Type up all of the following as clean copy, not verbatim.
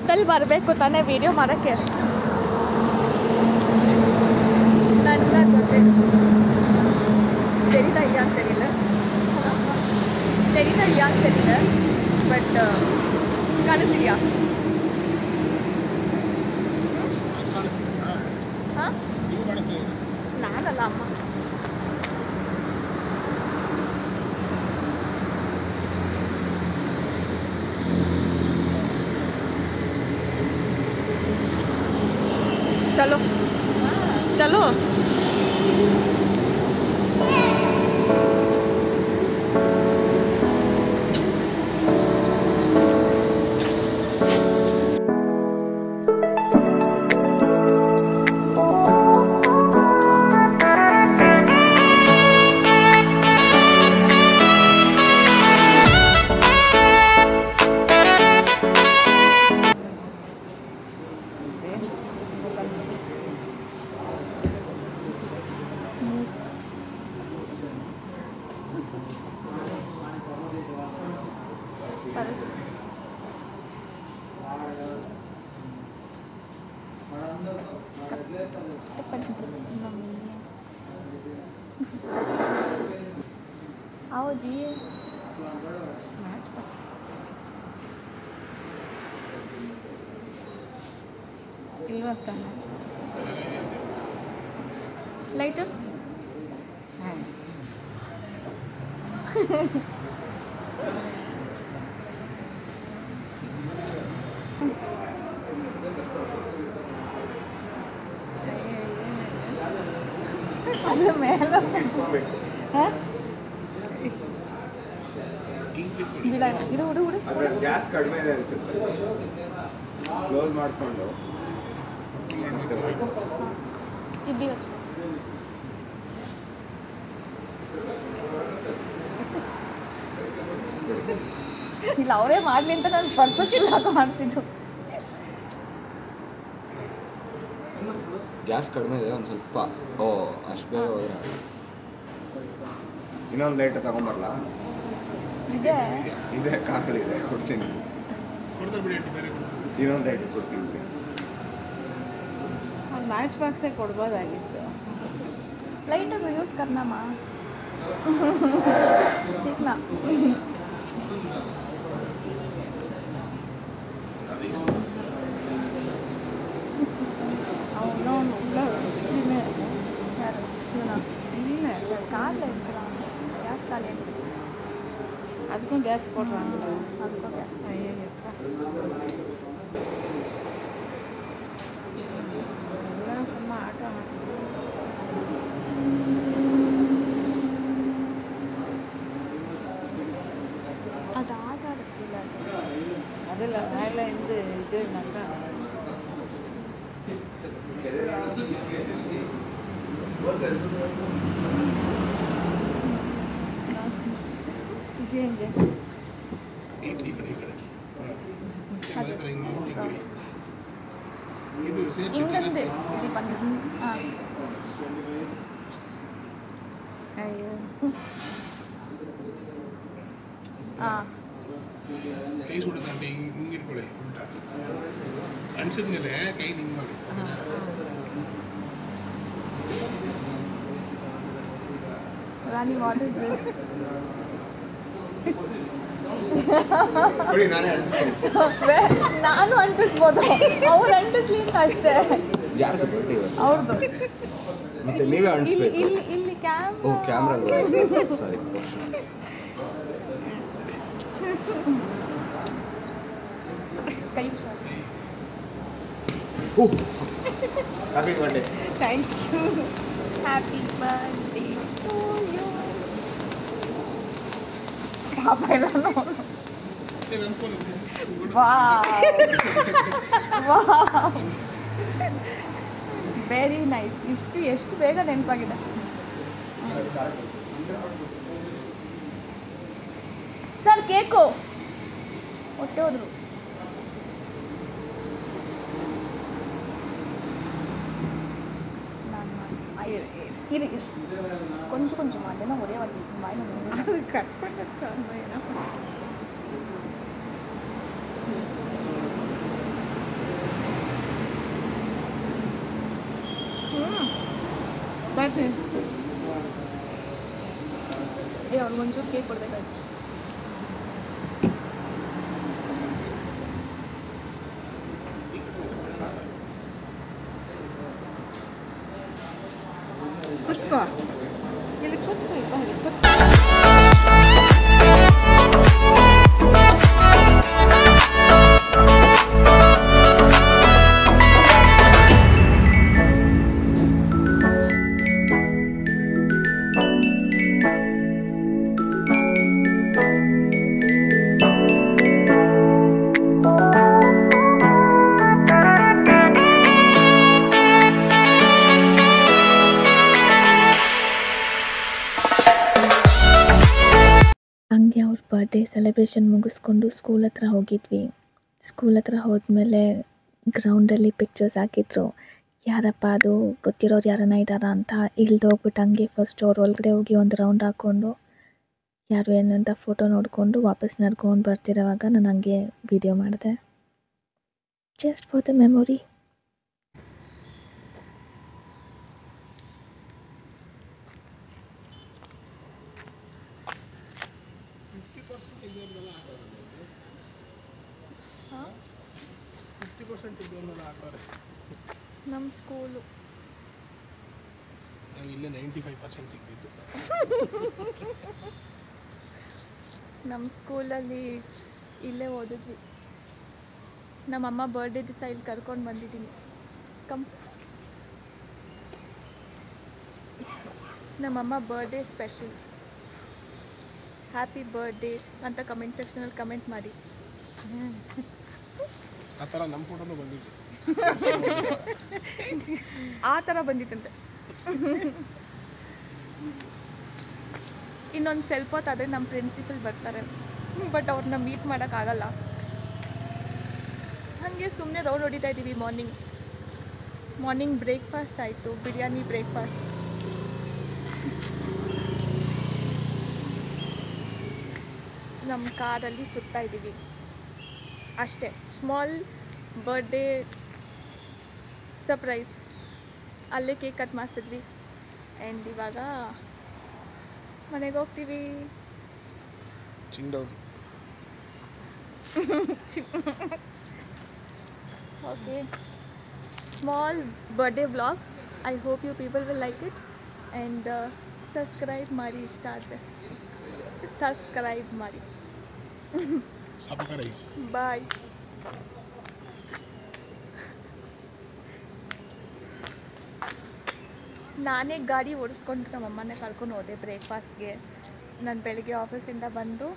ಹೊತ್ತಲ್ಲಿ ಬರಬೇಕು ತಾನೇ ವಿಡಿಯೋ ಮಾಡೋಕ್ಕೆ. ನನ್ನ ಗೊತ್ತಿಲ್ಲ தெரியுதா இல்லையான்னு தெரியல பட் காணிச்சியா? நானಲ್ಲ ಅಮ್ಮ. चलो चलो आओ जी लाइटर ಅದು ಮೇಲೆ ಇಡು ಹುಡು ಹುಡು ಗ್ಯಾಸ್ ಕಡಿಮೆ ಇದೆ ಅನ್ಸುತ್ತೆ. ಕ್ಲೋಸ್ ಮಾಡ್ಕೊಂಡು ಇಡ್ಲಿ ಹಚ್ಚು. ಇಲ್ಲ ಅವರೇ ಮಾಡಲಿ ಅಂತ ನಾನು ಪರ್ಪಸ್ ಇಲ್ಲ ಮಾಡಿಸಿದ್ದು. ಗ್ಯಾಸ್ ಕಡಿಮೆ ಇದೆ ಒಂದು ಸ್ವಲ್ಪ. ಓ ಅಷ್ಟು ಬೇಗ ಹೋದ್ರೆ ಇನ್ನೊಂದು ಲೈಟ್ ತಗೊಂಬರಲ್ಲ. ಇದೆ ಇದೆ ಕಾಕಳಿದೆ ಕೊಡ್ತೀನಿ. ಇನ್ನೊಂದು ಲೈಟ್ ಕೊಡ್ತೀನಿ. ಮ್ಯಾಚ್ ಬಾಕ್ಸೇ ಕೊಡ್ಬೋದಾಗಿತ್ತು. लाइटर यूज़ करना माँ सीखना. அதுக்கும் கேஸ் போடுறாங்களா? அதுக்கும் கேஸ். ஐயோ எல்லாம் சும்மா ஆட்டம். ಅದು ಆಟ ಆಡ್ತಿಲ್ಲ. அதில் மேலே இருந்து இது நல்லா ಇದೇಂಗೆ ಹಿಂಗಂದೆ ಇದು ಬಂದು ಹಾಂ ಅಯ್ಯೋ ಹಾಂ ಕೈ ಸುಡುತ್ತಂటే ಹಿಂಗೆ ಇಟ್ಕೊಳ್ಳಿ ಉಲ್ಟಾ ಅನ್ಸಿದ್ಮೇಲೆ ಕೈ ಹಿಂಗೆ ಮಾಡಿ. ರಾಣಿ ವಾಟ್ ಇಸ್ ದಿಸ್? ನಾನು ಅಂಟಿಸ್ಬೋದು, ಅವ್ರು ಅಂಟಿಸ್ಲಿ ಅಂತ ಅಷ್ಟೇ. ಅವ್ರದ್ದು ಮತ್ತೆ ನೀವೇ ಅಂಟಿಸ್ಬೇಕು. ಇಲ್ಲಿ ಕ್ಯಾಮ್ರಾ ಸಾರಿ ಕೈ sir. Happy birthday. Thank you. Happy birthday to you. ಪಾಪ ಎಲ್ಲ ನೋಡು. Very nice. ಎಷ್ಟು ಬೇಗ ನೆನಪಾಗಿದೆ. ಸರ್ ಕೇಕು ಹೊಟ್ಟೆ ಹೋದ್ರು. இரு கொஞ்சம் கொஞ்சம் இல்லைன்னா ஒரே வாட்டி வாயில் அது கட் பண்ண ಅವ್ರಿಗೊಂಚೂರು ಕೇಕ್ ಕೊಡ್ಬೇಕಾಯ್ತು. ಕುತ್ಕೋ ಇಲ್ಲಿ ಕುತ್ಕೋ ಇಲ್ಲಿ ಕುತ್ಕೋ. ಹಂಗೆ ಅವ್ರ ಬರ್ಡೇ ಸೆಲೆಬ್ರೇಷನ್ ಮುಗಿಸ್ಕೊಂಡು ಸ್ಕೂಲ್ ಹತ್ರ ಹೋಗಿದ್ವಿ. ಸ್ಕೂಲ್ ಹತ್ರ ಹೋದ್ಮೇಲೆ ಗ್ರೌಂಡಲ್ಲಿ ಪಿಕ್ಚರ್ಸ್ ಹಾಕಿದ್ರು. ಯಾರಪ್ಪ ಅದು ಗೊತ್ತಿರೋರು ಯಾರನ್ನ ಇದ್ದಾರಾ ಅಂತ ಇಳ್ದೋಗ್ಬಿಟ್ಟು ಹಂಗೆ ಫಸ್ಟ್ ಅವ್ರ ಒಳಗಡೆ ಹೋಗಿ ಒಂದು ರೌಂಡ್ ಹಾಕ್ಕೊಂಡು ಯಾರು ಏನಂತ ಫೋಟೋ ನೋಡಿಕೊಂಡು ವಾಪಸ್ ನಡ್ಕೊಂಡು ಬರ್ತಿರೋವಾಗ ನಾನು ಹಂಗೆ ವಿಡಿಯೋ ಮಾಡಿದೆ. Just for the memory. ನಮ್ಮ ಸ್ಕೂಲು ನಾವು ಇಲ್ಲೇ 95% ತೆಗೆದಿದ್ದು. ನಮ್ಮ ಸ್ಕೂಲಲ್ಲಿ ಇಲ್ಲೇ ಓದಿದ್ವಿ. ನಮ್ಮಮ್ಮ ಬರ್ಡೇ ದಿವಸ ಇಲ್ಲಿ ಕರ್ಕೊಂಡು ಬಂದಿದ್ದೀನಿ. ನಮ್ಮಮ್ಮ ಬರ್ಡೇ ಸ್ಪೆಷಲ್, ಹ್ಯಾಪಿ ಬರ್ಡೇ ಅಂತ ಕಮೆಂಟ್ ಸೆಕ್ಷನಲ್ಲಿ ಕಮೆಂಟ್ ಮಾಡಿ. ಆ ಥರ ನಮ್ಮ ಫೋಟೋನು ಬಂದಿದ್ದು. ಆ ಥರ ಬಂದಿತ್ತಂತೆ. ಇನ್ನೊಂದು ಸ್ವಲ್ಪ ಹೊತ್ತಾದರೆ ನಮ್ಮ ಪ್ರಿನ್ಸಿಪಲ್ ಬರ್ತಾರೆ, ಬಟ್ ಅವ್ರನ್ನ ಮೀಟ್ ಮಾಡೋಕ್ಕಾಗಲ್ಲ. ಹಾಗೆ ಸುಮ್ಮನೆ ರೌಂಡ್ ಹೊಡಿತಾ ಇದ್ದೀವಿ. ಮಾರ್ನಿಂಗ್ ಬ್ರೇಕ್ಫಾಸ್ಟ್ ಆಯಿತು, ಬಿರಿಯಾನಿ ಬ್ರೇಕ್ಫಾಸ್ಟ್. ನಮ್ಮ ಕಾರಲ್ಲಿ ಸುತ್ತಾ ಇದ್ದೀವಿ ಅಷ್ಟೇ. ಸ್ಮಾಲ್ ಬರ್ಡೇ ಸರ್ಪ್ರೈಸ್, ಅಲ್ಲೇ ಕೇಕ್ ಕಟ್ ಮಾಡಿಸಿದ್ವಿ. ಆ್ಯಂಡ್ ಇವಾಗ ಮನೆಗೆ ಹೋಗ್ತೀವಿ. ಚಿಂಗ್ಡೌನ್. Okay, small birthday vlog. I hope you people will like it. And subscribe ಮಾಡಿ, ಇಷ್ಟ ಆದರೆ ಸಬ್ಸ್ಕ್ರೈಬ್ ಮಾಡಿ. ಬಾಯ್. ನಾನೇ ಗಾಡಿ ಓಡಿಸ್ಕೊಂಡು ನಮ್ಮಮ್ಮನೇ ಕರ್ಕೊಂಡು ಹೋದೆ ಬ್ರೇಕ್ಫಾಸ್ಟ್ಗೆ. ನಾನು ಬೆಳಗ್ಗೆ ಆಫೀಸಿಂದ ಬಂದು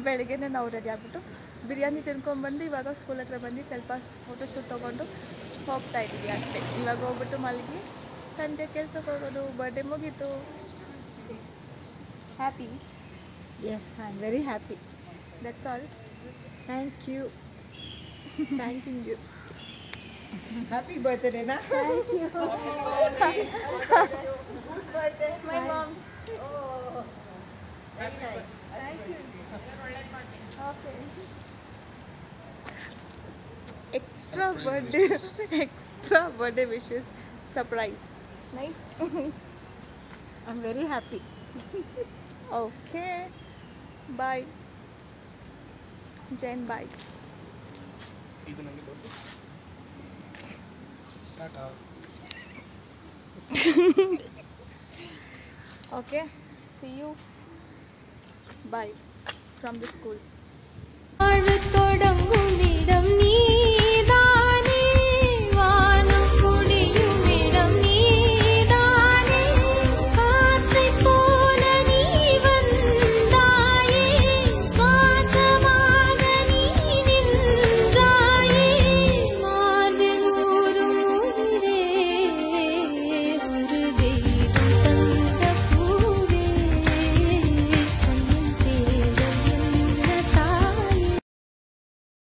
ಬೆಳಗ್ಗೆನೇ ನಾವು ರೆಡಿ ಆಗಿಬಿಟ್ಟು ಬಿರಿಯಾನಿ ತಿನ್ಕೊಂಡ್ಬಂದು ಇವಾಗ ಸ್ಕೂಲ್ ಹತ್ರ ಬಂದು ಸ್ವಲ್ಪ ಫೋಟೋಶೂಟ್ ತೊಗೊಂಡು ಹೋಗ್ತಾ ಇದ್ದೀವಿ ಅಷ್ಟೇ. ಇವಾಗ ಹೋಗ್ಬಿಟ್ಟು ಮಲಗಿ ಸಂಜೆ ಕೆಲ್ಸಕ್ಕೆ ಹೋಗೋದು. ಬರ್ಡೇ ಮುಗೀತು. Happy? Yes, I'm very happy. That's all. Thank you. Thanking you. Happy birthday, na? Thank you. Whose birthday? My mom's. Oh, very nice. Thank you. Okay. Extra birthday wishes surprise. Nice. I'm very happy. Okay, bye. ಜೈನ್ bye. ಇದು ನನಗೆ ತೋರಿಸು. Tata. Okay, see you. Bye from the school.